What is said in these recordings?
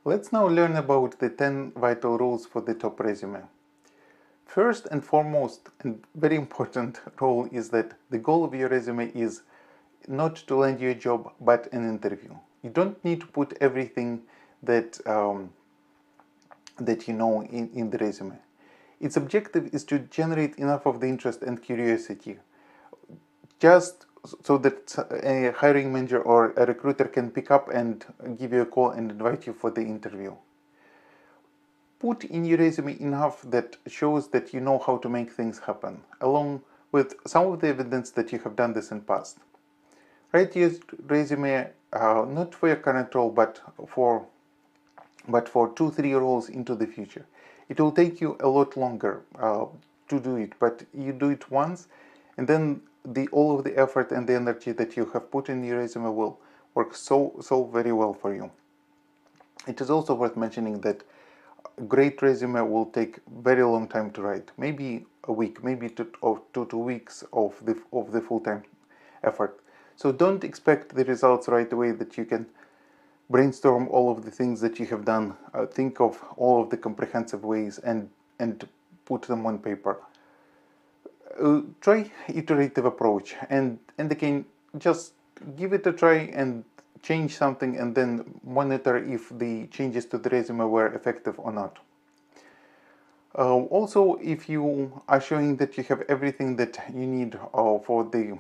Let's now learn about the 10 vital rules for the top resume. First and foremost, and very important rule is that the goal of your resume is not to land you a job, but an interview. You don't need to put everything that you know in the resume. Its objective is to generate enough of the interest and curiosity, just so that a hiring manager or a recruiter can pick up and give you a call and invite you for the interview. Put in your resume enough that shows that you know how to make things happen, along with some of the evidence that you have done this in past. Write your resume not for your current role, but for 2-3 roles into the future. It will take you a lot longer to do it, but you do it once, and then all of the effort and the energy that you have put in your resume will work so very well for you. It is also worth mentioning that a great resume will take very long time to write, maybe a week, maybe 2 weeks of the full-time effort. So don't expect the results right away, that you can brainstorm all of the things that you have done, think of all of the comprehensive ways and put them on paper. Try iterative approach, and again, just give it a try and change something, and then monitor if the changes to the resume were effective or not. Also, if you are showing that you have everything that you need for the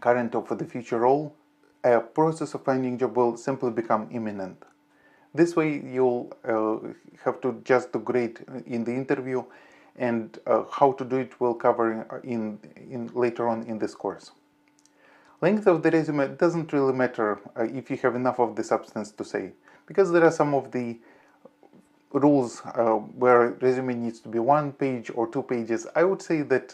current or for the future role, a process of finding a job will simply become imminent. This way you'll have to just do great in the interview, and how to do it we'll cover in later on in this course. Length of the resume doesn't really matter if you have enough of the substance to say, because there are some of the rules where resume needs to be 1 page or 2 pages. I would say that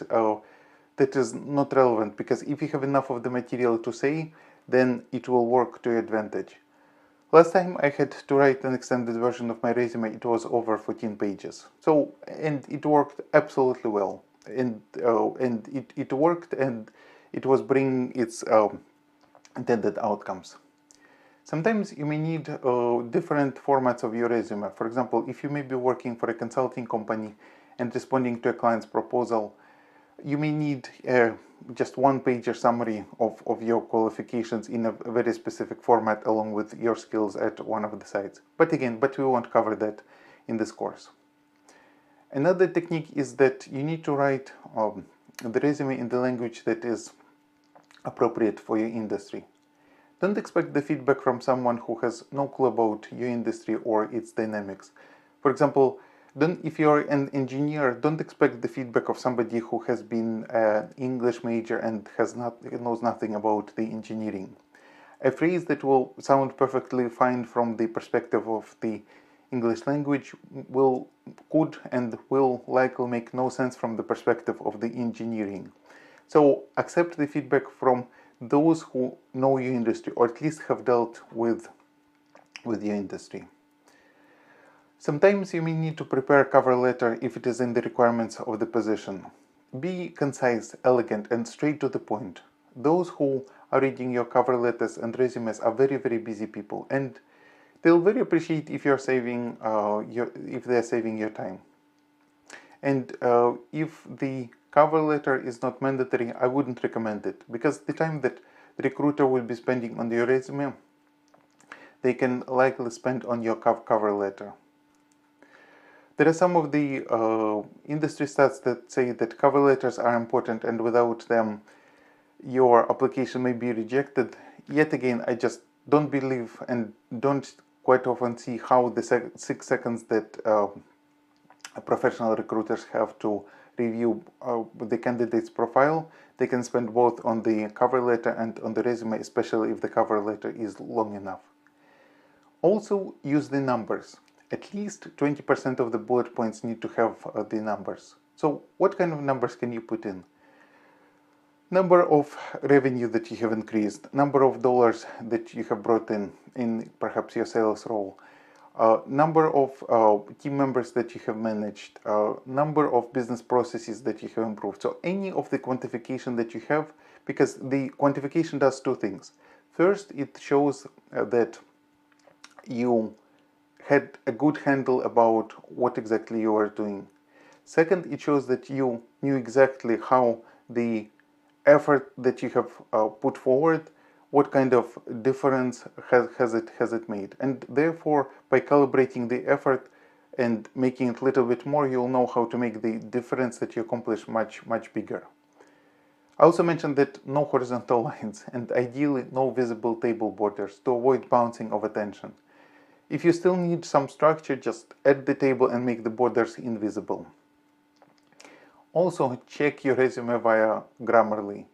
that is not relevant, because if you have enough of the material to say, then it will work to your advantage. Last time I had to write an extended version of my resume, it was over 14 pages. So, and it worked absolutely well, and it worked, and it was bringing its intended outcomes. Sometimes you may need different formats of your resume. For example, if you may be working for a consulting company and responding to a client's proposal, you may need just 1-page summary of your qualifications in a very specific format, along with your skills at one of the sites. But we won't cover that in this course. Another technique is that you need to write the resume in the language that is appropriate for your industry. Don't expect the feedback from someone who has no clue about your industry or its dynamics. For example, if you're an engineer, don't expect the feedback of somebody who has been an English major and knows nothing about the engineering. A phrase that will sound perfectly fine from the perspective of the English language could and will likely make no sense from the perspective of the engineering. So accept the feedback from those who know your industry, or at least have dealt with your industry. Sometimes you may need to prepare a cover letter if it is in the requirements of the position. Be concise, elegant, and straight to the point. Those who are reading your cover letters and resumes are very, very busy people, and they'll very appreciate if you're saving if they're saving your time. And if the cover letter is not mandatory, I wouldn't recommend it, because the time that the recruiter will be spending on your resume, they can likely spend on your cover letter. There are some of the industry stats that say that cover letters are important, and without them your application may be rejected. Yet again, I just don't believe and don't quite often see how the 6 seconds that professional recruiters have to review the candidate's profile, they can spend both on the cover letter and on the resume, especially if the cover letter is long enough. Also, use the numbers. At least 20% of the bullet points need to have the numbers. So what kind of numbers can you put in? Number of revenue that you have increased, number of dollars that you have brought in perhaps your sales role, number of team members that you have managed, number of business processes that you have improved. So any of the quantification that you have, because the quantification does 2 things. First, it shows that you had a good handle about what exactly you are doing. Second, it shows that you knew exactly how the effort that you have put forward, what kind of difference has it made, and therefore by calibrating the effort and making it a little bit more, you'll know how to make the difference that you accomplish much bigger. I also mentioned that no horizontal lines and ideally no visible table borders to avoid bouncing of attention. If you still need some structure, just add the table and make the borders invisible. Also, check your resume via Grammarly.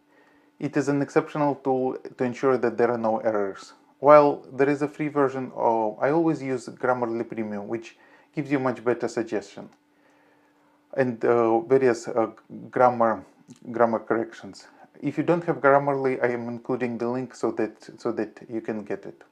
It is an exceptional tool to ensure that there are no errors. While there is a free version, I always use Grammarly Premium, which gives you much better suggestion and various grammar corrections. If you don't have Grammarly, I am including the link so that you can get it.